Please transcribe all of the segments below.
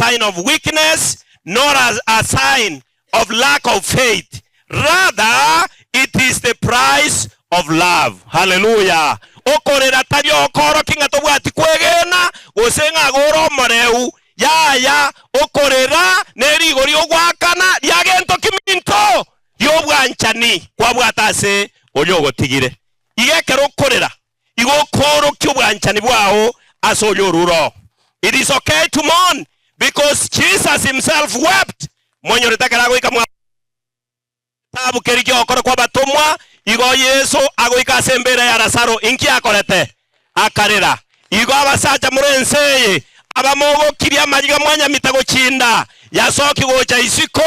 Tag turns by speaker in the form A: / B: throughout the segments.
A: sign of weakness, nor as a sign of lack of faith. Rather, it is the price of love. Hallelujah. Okorera tario okoro kinga tobwati kwegena gosenga goro moreu ya okorera neri gori ogwakana lyagento kiminto yobwanchani kwabwatase olyogotigire igekero okorera igokoro kyobwanchani bwao asoyoruro. It is okay to mourn because Jesus himself wept. Monyoretakara goika tabu kerikyo okoro kwa batomwa igo Yesu agoika sembere ya Lazaro inki akorete akarera igo abasaja murenseye abamogo kiria majiga mwanya mitago chinda yasoki gocha isiko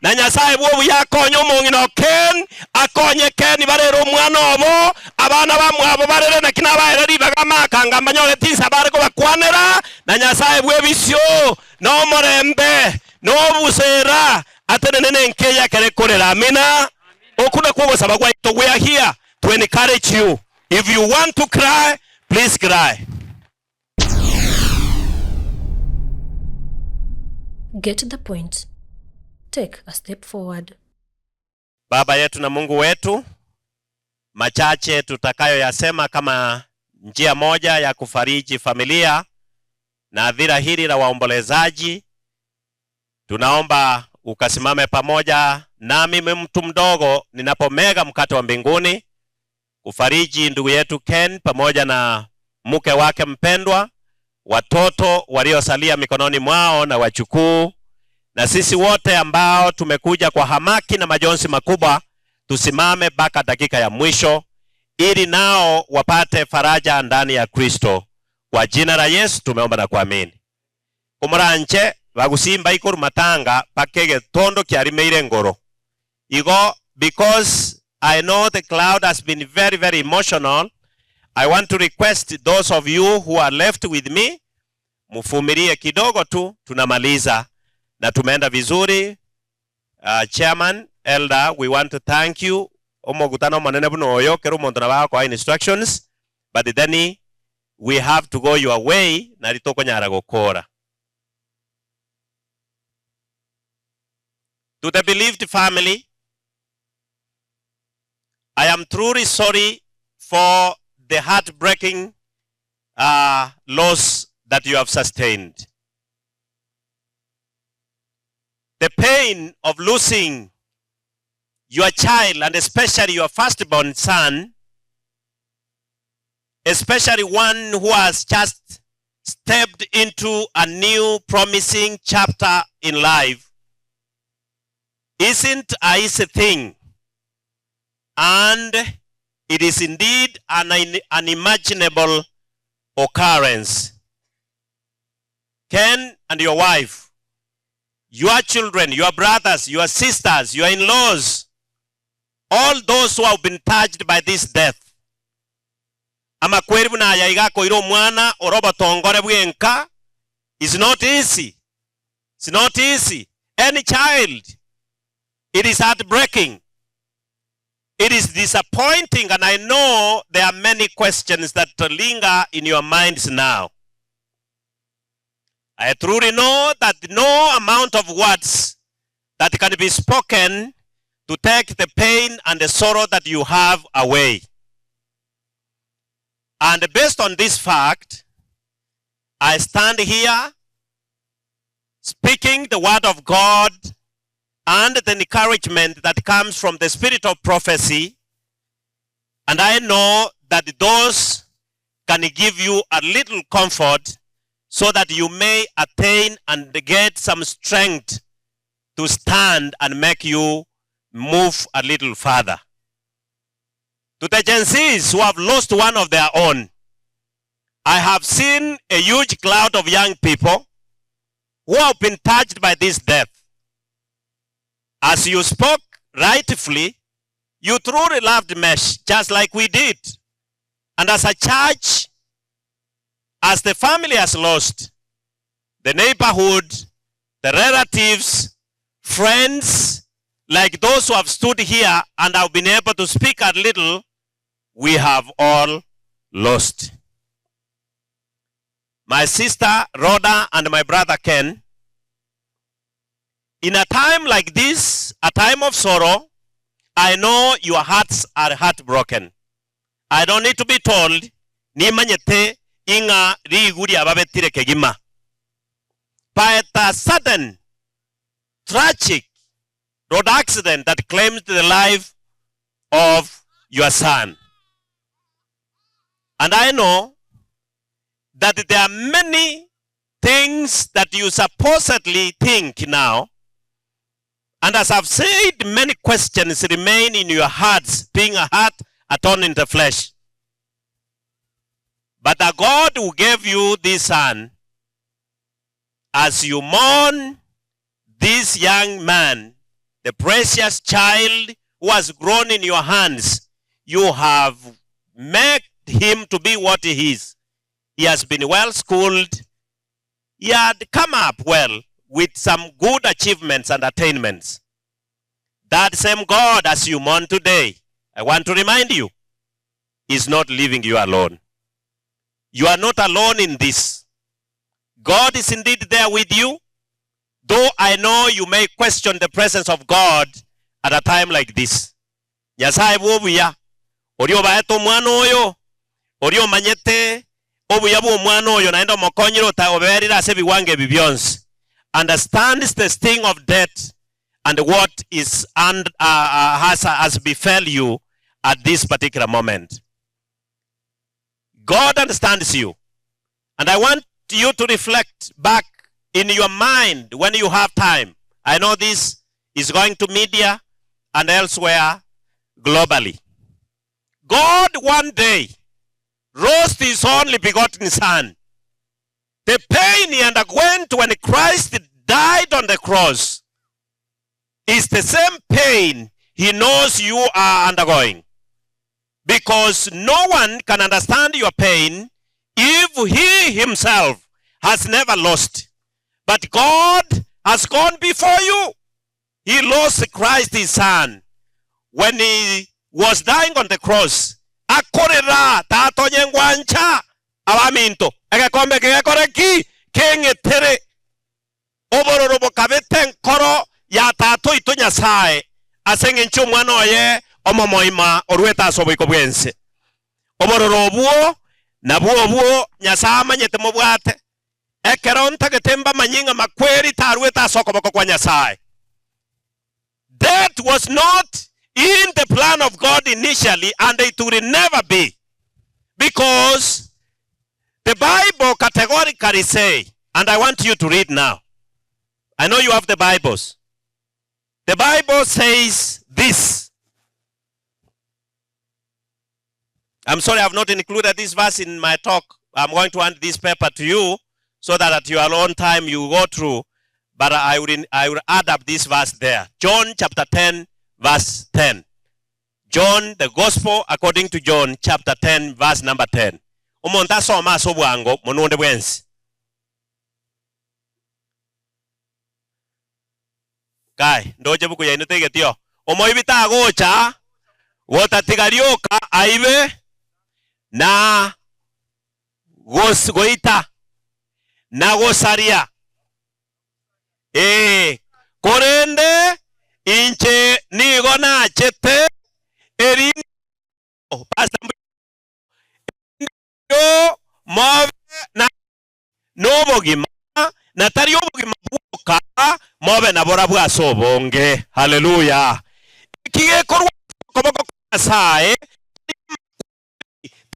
A: na Nyasaye bwo buyakonyo mungino ken akonye ken barero mwana obo abana bamwabo barere na kina bahereri bagama ngamba nyore tisa bareko bakwanera na Nyasaye bwo bisyo no morembe no busera atenene nkeya kere korera. Amina. Okuna kwa sababu we are here to encourage you. If you want to cry, please cry.
B: Get to the point. Take a step forward.
A: Baba yetu na Mungu wetu, machache tutakayo yasema kama njia moja ya kufariji familia na adhira hili la waombolezaji. Tunaomba ukasimame pamoja nami mtu mdogo ninapomega mkate wa mbinguni kufariji ndugu yetu Ken pamoja na mke wake mpendwa, watoto waliosalia mikononi mwao na wachukuu, na sisi wote ambao tumekuja kwa hamaki na majonzi makubwa. Tusimame mpaka dakika ya mwisho ili nao wapate faraja ndani ya Kristo. Kwa jina la Yesu tumeomba na kuamini. Kumuranche bagusimba ikuru matanga pakege tondo kiarimeire ngoro igo. Because I know the cloud has been very, very emotional, I want to request those of you who are left with me, mufumirie kidogo tu, tunamaliza na tumeenda vizuri. Chairman, Elder, we want to thank you. Omogutano manene buno oyo kero muntu na bako instructions, but then we have to go your way na litoko nyara gukora. To the beloved family, I am truly sorry for the heartbreaking loss that you have sustained. The pain of losing your child, and especially your firstborn son, especially one who has just stepped into a new promising chapter in life, isn't an easy thing. And it is indeed an unimaginable occurrence. Ken and your wife, your children, your brothers, your sisters, your in-laws, all those who have been touched by this death. Amakweri na yaigako iro mwana oroba tongore bwenka is not easy. It's not easy. Any child, it is heartbreaking. It is disappointing, and I know there are many questions that linger in your minds now. I truly know that no amount of words that can be spoken to take the pain and the sorrow that you have away. And based on this fact, I stand here speaking the word of God and the encouragement that comes from the spirit of prophecy. And I know that those can give you a little comfort so that you may attain and get some strength to stand and make you move a little further. To the Gen Zs who have lost one of their own, I have seen a huge cloud of young people who have been touched by this death. As you spoke rightfully, you truly loved Mesh just like we did. And as a church, as the family has lost, the neighborhood, the relatives, friends, like those who have stood here and have been able to speak a little, we have all lost. My sister Rhoda and my brother Ken, In a time like this, a time of sorrow, I know your hearts are heartbroken. I don't need to be told, nimanyete inga riguri ababetire kegima. By a sudden, tragic road accident that claimed the life of your son. And I know that there are many things that you supposedly think now. And as I've said, many questions remain in your hearts, being a heart atone in the flesh. But the God who gave you this son, as you mourn this young man, the precious child who has grown in your hands, you have made him to be what he is. He has been well schooled. He had come up well with some good achievements and attainments. That same God, as you mourn today, I want to remind you, is not leaving you alone. You are not alone in this. God is indeed there with you, though I know you may question the presence of God at a time like this. Nyasaye bubuya, orio baeto mwana oyo, orio manyete, obuya bu mwana oyo naenda mokonyiro ta oberira ase biwange bibyonse. Understands the sting of death and what is has befell you at this particular moment. God understands you. And I want you to reflect back in your mind when you have time. I know this is going to media and elsewhere globally. God one day rose his only begotten son. The pain he underwent when Christ died on the cross is the same pain he knows you are undergoing. Because no one can understand your pain if he himself has never lost. But God has gone before you. He lost Christ his son when he was dying on the cross. Akorera tato nyengwancha abaminto egekombe gekoreki kengetere obororobo kabete nkoro ya tato ito Nyasaye asenge ncho mwana oye omomoima orweta asoboiko bwense obororobuo na buo Nyasaye amanyete mubwate ekeronta getemba manyinga makweri tarweta asokoboko kwa Nyasaye. That was not in the plan of God initially, and it will never be. Because the Bible categorically say, and I want you to read now. I know you have the Bibles. The Bible says this. I'm sorry I have not included this verse in my talk. I'm going to hand this paper to you so that at your own time you go through. But I will add up this verse there. John chapter 10, verse 10. John, the Gospel according to John chapter 10, verse number 10. Umonta soma sobwango mononde bwensi. Kai, ndoje buku ya inutege tiyo. Omoibita agocha, wotatigarioka aibe, na goita, na gosaria. Korende, inche nigona chete, eri yo move na nobogima na tari obogima buka move na bora bwa sobonge. Hallelujah. Kiye korwa koboko Nyasaye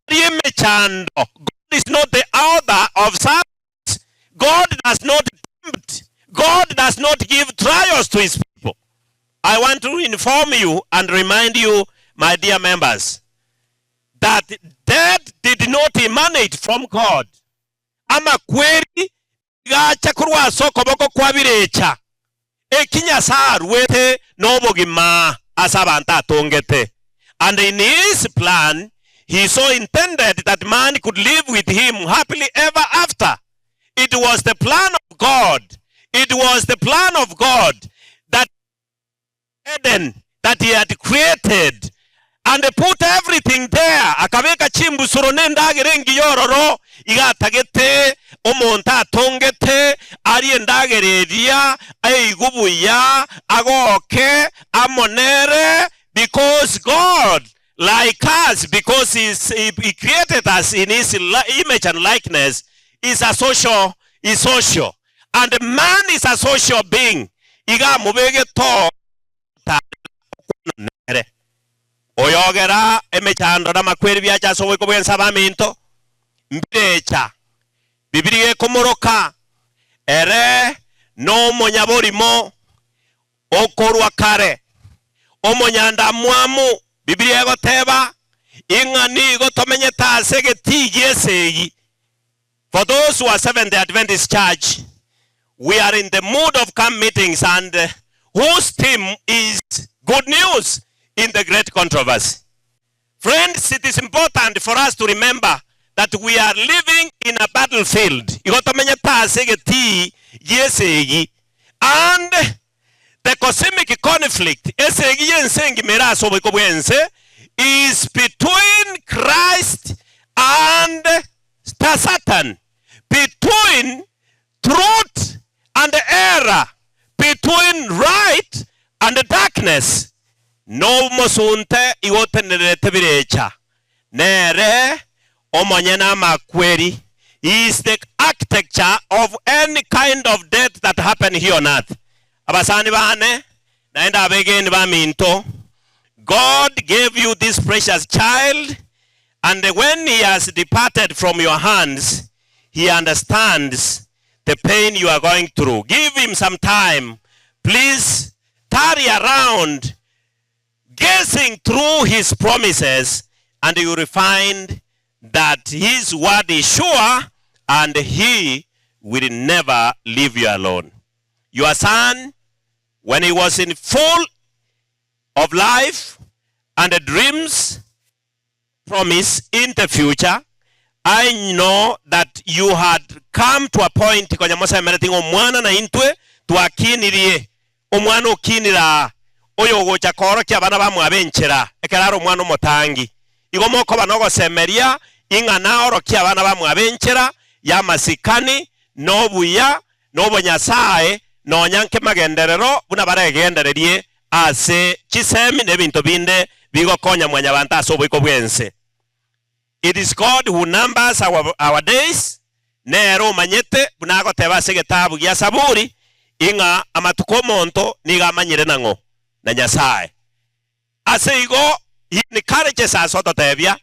A: mechando. God is not the author of sadness. God does not tempt. God does not give trials to his people. I want to inform you and remind you, my dear members, that death did not emanate from God. Ama kweri gacha kurwa soko boko kwa birecha. Ekinya sarwete nobogima asabanta tongete. And in his plan, he so intended that man could live with him happily ever after. It was the plan of God. It was the plan of God that Eden that he had created and put everything there. Akabeka chimbusuro nendagere ngiyororo igatagete omonta atongete ari endagereria eigubuya agoke amonere, because God, like us, because he created us in his image and likeness, is social, and man is a social being. Iga mubege to nere oyogera emechando na makweri byacha so ko bwensa baminto mbecha Biblia komoroka ere no monyaborimo okorwa kare omonyanda mwamu. Biblia goteba ingani gotomenyeta segetigiyesegi. For those who are Seventh-day Adventist Church, we are in the mood of camp meetings, and whose theme is good news in the great controversy. Friends, it is important for us to remember that we are living in a battlefield. And the cosmic conflict is between Christ and Satan, between truth and error, between right and darkness. No mosunte iwotenerete birecha nere omonyena makweri is the architecture of any kind of death that happen here on earth. Abasani bane naenda abegeni baminto. God gave you this precious child, and when he has departed from your hands, he understands the pain you are going through. Give him some time. Please tarry around, gazing through his promises, and you will find that his word is sure and he will never leave you alone. Your son, when he was in full of life and the dreams promise in the future, I know that you had come to a point kwenye mosa emereting omwana na intwe tuakinirie omwana okinira oyo gocha koro kya bana bamwe abenchera ekeraro omwana omotangi igomoko banogo semeria ingana oro kya bana bamwe abenchera ya masikani nobuya nobonyasae nonyanke magenderero buna baregendererie ase chisemi nebinto binde bigokonya mwanya banta asobwiko bwense. It is God who numbers our days. Nero manyete bunago teba segetabu ya saburi inga amatuko monto niga manyire nango na nyasaye. Aseigo ni courageous asoto tebia.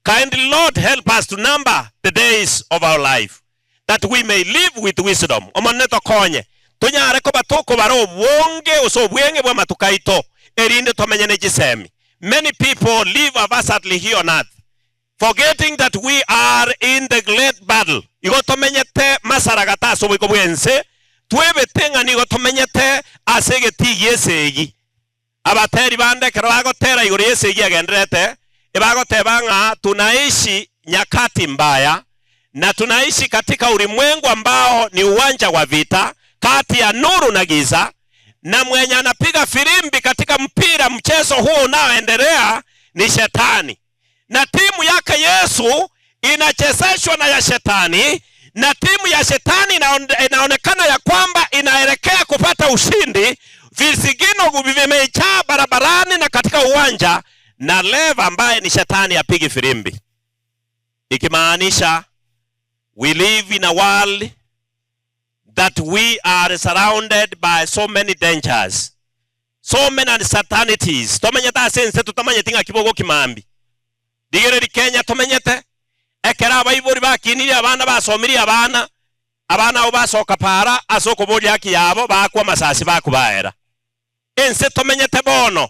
A: Kindly Lord, help us to number the days of our life, that we may live with wisdom. Omoneto konye tunyare ko batoko baro wonge osobwenge bwa matukaito erinde tomenyene jisemi. Many people live avasatly here on earth, forgetting that we are in the great battle. Igotomenyete masaragata sobwiko bwense twebe tenga nigotomenyete asegeti yesegi abateri bande kerago tera igori yesegi agendrete ebago tebanga tunaishi nyakati mbaya na tunaishi katika ulimwengu ambao ni uwanja wa vita kati ya nuru na giza, na mwenye anapiga firimbi katika mpira mchezo huo unaoendelea ni shetani, na timu yake Yesu inachezeshwa na ya shetani, na timu ya shetani inaonekana ya kwamba inaelekea kupata ushindi. Visigino vimejaa barabarani na katika uwanja, na leva ambaye ni shetani apigi firimbi, ikimaanisha we live in a world that we are surrounded by so many dangers, so many uncertainties. Tomenyeta sense tutamanya kibogo kimambi digere Kenya tomenyete ekera abayibori bakiniri abana basomiri abana obasoka para asoko bodi haki yabo bakwa masasi bakubaera ense tomenyete bono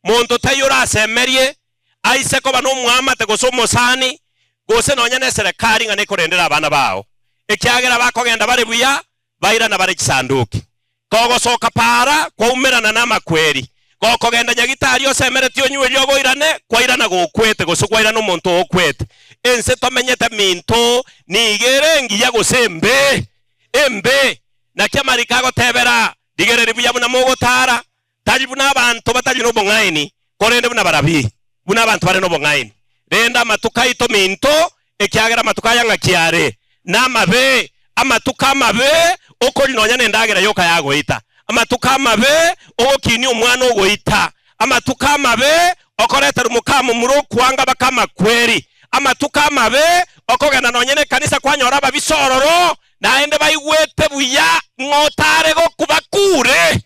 A: muntu tayura asemerie aise ko bano mwama te gosomo sani gose nonyane serikali ngane korendera abana bao ekyagera bakogenda bari buya baira na bari kisanduki kogo soka para kwa umerana na makweri koko genda nyagitari osemeretio nywe lyogo irane kwa irana gokwete gosukwa irana omuntu okwete ense tomenyete minto nigere ngiya gosembe embe na kyamarika gotebera digere ribuya buna mogotara tali buna abantu batali no bongaini korende buna barabi buna abantu bare no bongaini renda matuka ito minto ekiagera matuka yanga kiare namabe amatuka mabe okori nonya nendagera yoka yagoita amatuka mabe okini omwana ogoita amatuka mabe okoreta rumukamu muro kwanga bakama kweri amatuka mabe okogana nonyene kanisa kwanyora babisororo naende baigwete buya ngotare go kubakure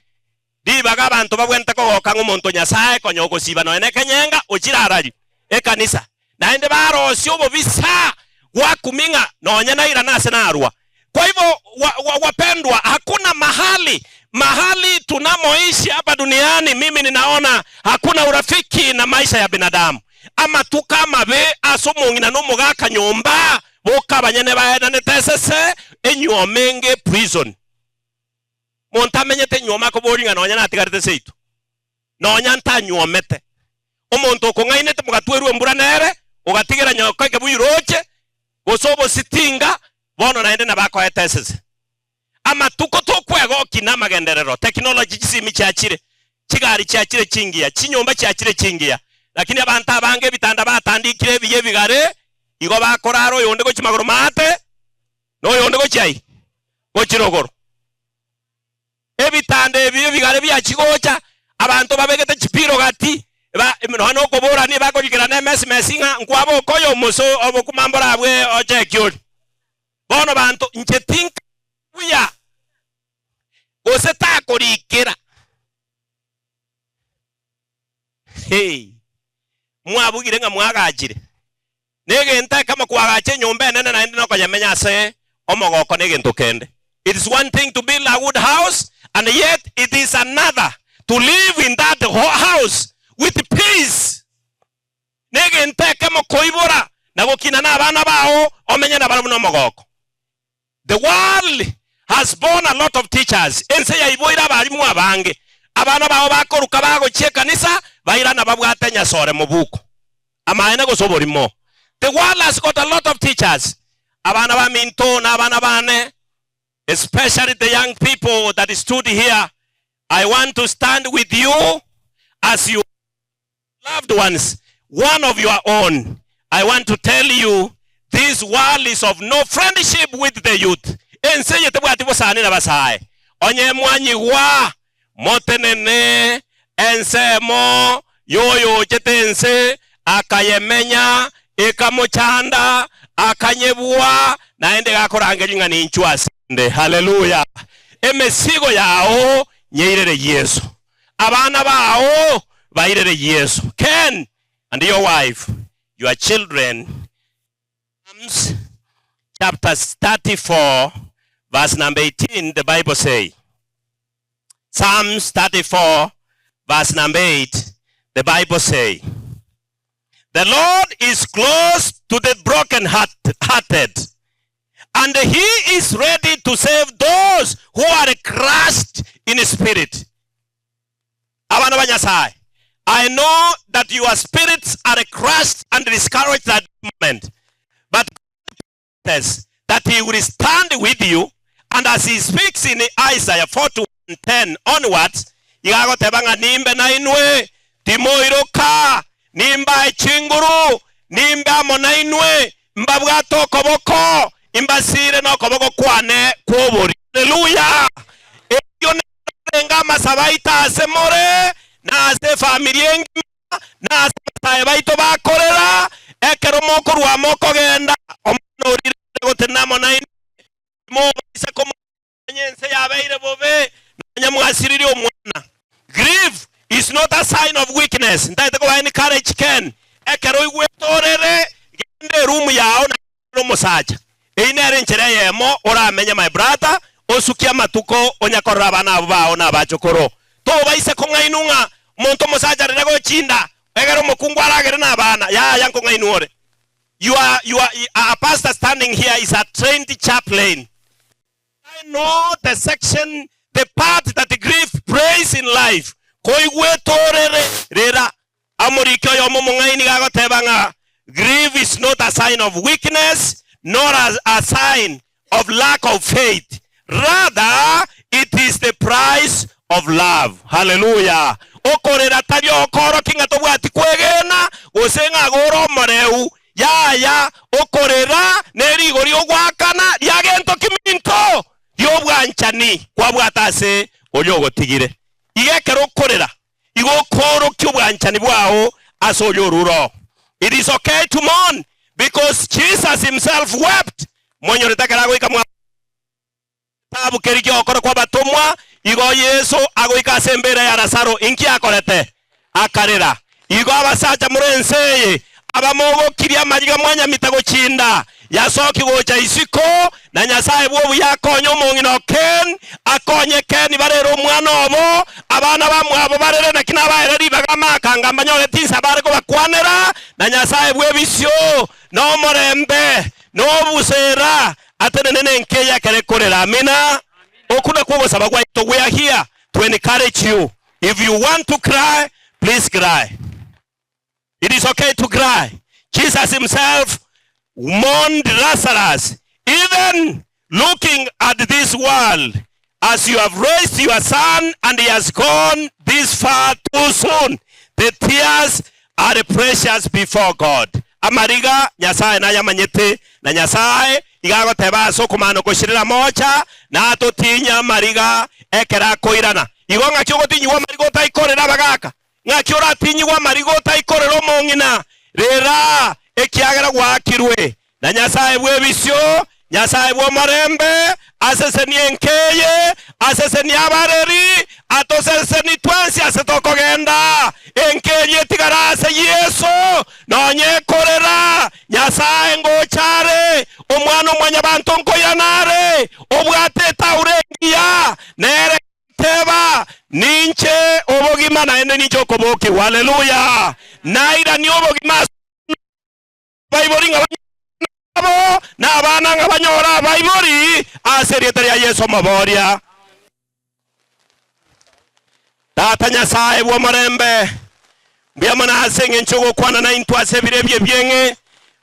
A: dibaga abantu babwente ko kango monto nyasaye konyoko siba noene kenyenga ochirarari ekanisa naende barosi obobisa wakuminga nonya naira nase narwa. Kwa hivyo wapendwa, hakuna mahali tunamoishi hapa duniani mimi ninaona hakuna urafiki na maisha ya binadamu. Ama tukama be asomungi na nomo gaka nyomba boka banyene baeda netesese enyomenge prison. Montamenyete nyoma ko boringa nonya natigarite seitu. Nonya nta nyomete. Omonto ko ngainete mugatweru embura nere ugatigera nyoka ke buyiroche gosobo sitinga bono naende nabako etesese. Ama tuko tokwego kina magenderero technology kisimi cyakire kigari cyakire kingiya kinyomba cyakire kingiya lakini abantu abange bitanda batandikire biye bigare igo bakoraro yonde go kimagoro mate no yonde go cyai go kirogoro ebitande biye bigare bya kigocha abantu babegete kipiro gati ba no ko bora ni bako kigirana mesinga nkwabo koyo muso obokumambora abwe oche kyori bono bantu nchetinka uya oseta korikira hey mwabugire nga mwagajire negenta kama kwagache nyombe nene na ndi noko yamenya se omogoko negento kende. It is one thing to build a wood house and yet it is another to live in that house with peace. Negenta kama koibora nagokina na abana bao omenya na baramu no mogoko. The world has born a lot of teachers. Ense ya iboira balimu abange. Abana bao bakoruka bago chiekanisa baira na babwate nyasore mubuko. Amaena go soborimo. The world has got a lot of teachers. Abana ba minto na abana bane, especially the young people that stood here. I want to stand with you as you loved ones, one of your own. I want to tell you this world is of no friendship with the youth. Ense tebwati bosani na basaye. Onye mwanyi wa motenene ensemo yoyo chetense akayemenya ekamochanda akanyebua naende gakorangeringa ni nchwasi nde. Hallelujah. Emesigo yao nyeirere Yesu. Abana bao bairere Yesu. Ken and your wife, your children. Psalms chapter 34 verse number 18, the Bible say. Psalms 34 verse number 8, the Bible say, the Lord is close to the broken-hearted, and he is ready to save those who are crushed in spirit. I know that your spirits are crushed and discouraged at the moment, but God says that he will stand with you, and as he speaks in Isaiah 41:10 onwards, Igago tebanga nimbe na inwe timoiroka nimba echinguru nimba monainwe mbabwato koboko imbasire no koboko kwane kwobori. Hallelujah. Eyo nenga masabaita asemore na ase familia ngima na ase baito bakorera ekero moko rwa moko genda omonori gotena monainwe mo isa komo nyense yabeire bobe nyamwasiriri omwana. Grief is not a sign of weakness. Ndaite ko encourage Ken ekero igwetorere gende room yao na musaja einere nchere yemo oramenya my brother osukia matuko onyakorra bana abo bao na bachokoro to baise ko ngainunga monto musaja rego chinda egero mukungu aragere na bana ya yanko ngainuore. You are a pastor standing here is a trained chaplain. I know the section, the part that the grief prays in life. Grief is not a sign of weakness, nor a sign of lack of faith. Rather, it is the price of love. Hallelujah. okorera tabyokoro kingato bwati kwegena gosenga goro moreu yaya okorera nerigo ryogwakana lyagento kiminto lyobwanchani kwabwatase olyogotigire igekero okorera igokoro kyobwanchani bwao asoyoruro. It is okay to mourn because Jesus himself wept. Monyoretakara goika mwa tabu kerikyo okoro kwa batomwa igo Yesu agoika sembere ya Lazaro inki akorete akarera igo abasaja murenseye abamogo kiria majiga mwanya mitago chinda yasoki gocha isiko na Nyasaye bwo yakonyo mungino ken akonye ken barero omwana obo abana bamwabo barere na kina bahereri bagama kanga manyore tisa bareko bakwanera na Nyasaye bwo bisyo no morembe no busera atenene nkeya kere korera. Amina. Okuna kwa sababu we are here to encourage you. If you want to cry, please cry. It is okay to cry. Jesus himself mourned Lazarus. Even looking at this world, as you have raised your son and he has gone this far too soon, the tears are precious before God. Amariga Nyasaye na yamanyete na Nyasaye igago teba sokumano koshirira mocha na atotinya mariga ekera koirana igo ngakyo tinyiwa marigo taikorera bagaka ngakyo ratinyiwa marigo taikorera mongina rera ekiagera gwakirwe na Nyasaye bwe bisyo Nyasaye bwo marembe aseseni enkeye aseseni abareri atoseseni twensi asetokogenda enkeye tigarase Yesu nonye korera Nyasaye ngochare omwana omwanya bantu nkoyanare obwateta urengia nere teba ninche obogima na ene nicho koboki. Haleluya. Naira ni obogima baiboringa na abana ngabanyora baibori aserietari ya Yesu maboria. Tata Nyasaye bwo marembe byamana asenge nchogo kwana na intu asebire byenge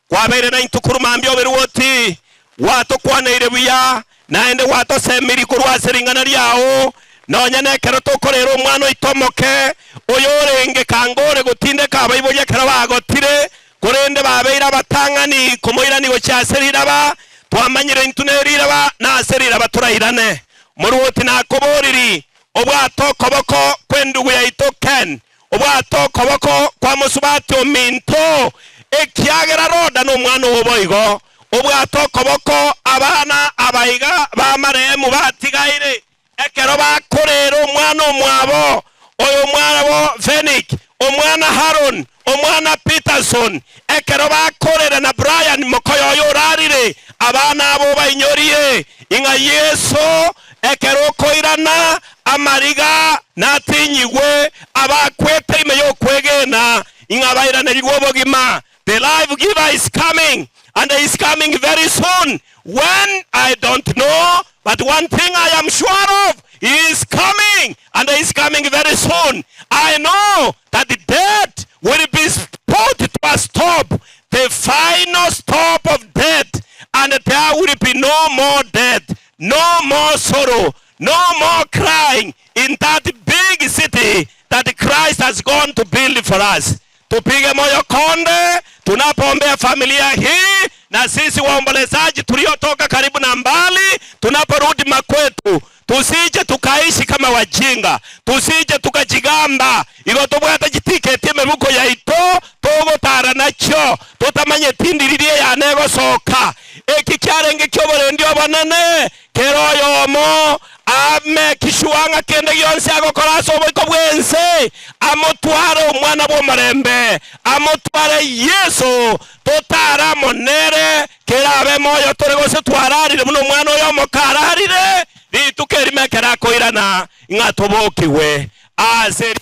A: kwabere na intu kurumambyo oberwoti wato kwana irebuya naende wato semiri kurwa seringana lyao nonyane kero tokorero omwana itomoke oyorenge kangore gutinde kabaibori kero bagotire kurende babeira batangani kumoirani gochaserira ba twamanyire intunerira ba naserira baturahirane muruti nakoboriri obwato koboko kwendugu ya itoken obwato koboko kwa musubati ominto ekiagera roda no mwana oboigo obwato koboko abana abaiga bamaremu batigaire ekero bakorera omwana omwabo oyo mwana bo Fenic omwana Haron omwana Peterson ekero bakorera na Brian mokoyo yorarire abana abo bainyorie inga Yesu ekero koirana amariga natinyigwe abakwete imeyo kwegena inga bairana rigobogima. The life giver is coming and he is coming very soon. When I don't know, but one thing I am sure of, he is coming and he is coming very soon. I know that the death will be put to a stop, the final stop of death, and there will be no more death, no more sorrow, no more crying in that big city that Christ has gone to build for us. Tupige moyo konde tunapoombea familia hii na sisi waombolezaji tuliotoka karibu na mbali tunaporudi makwetu. Tusije tukaishi kama wajinga, tusije tukajigamba igo tubwata jitiketi mebuko ya ito togo tara nacho tutamanye tindiririe ya nego soka eki kyarenge kyobore ndio banane keroyo mo ame kishuanga kende yonse agokora sobo ko bwense amotware omwana bo marembe amotware Yesu totara monere kerabe moyo toregose twararire muno mwana oyo mokararire ritukeri kera koirana ngatobokiwe azeri.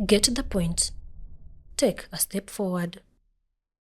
B: Get the point. Take a step forward.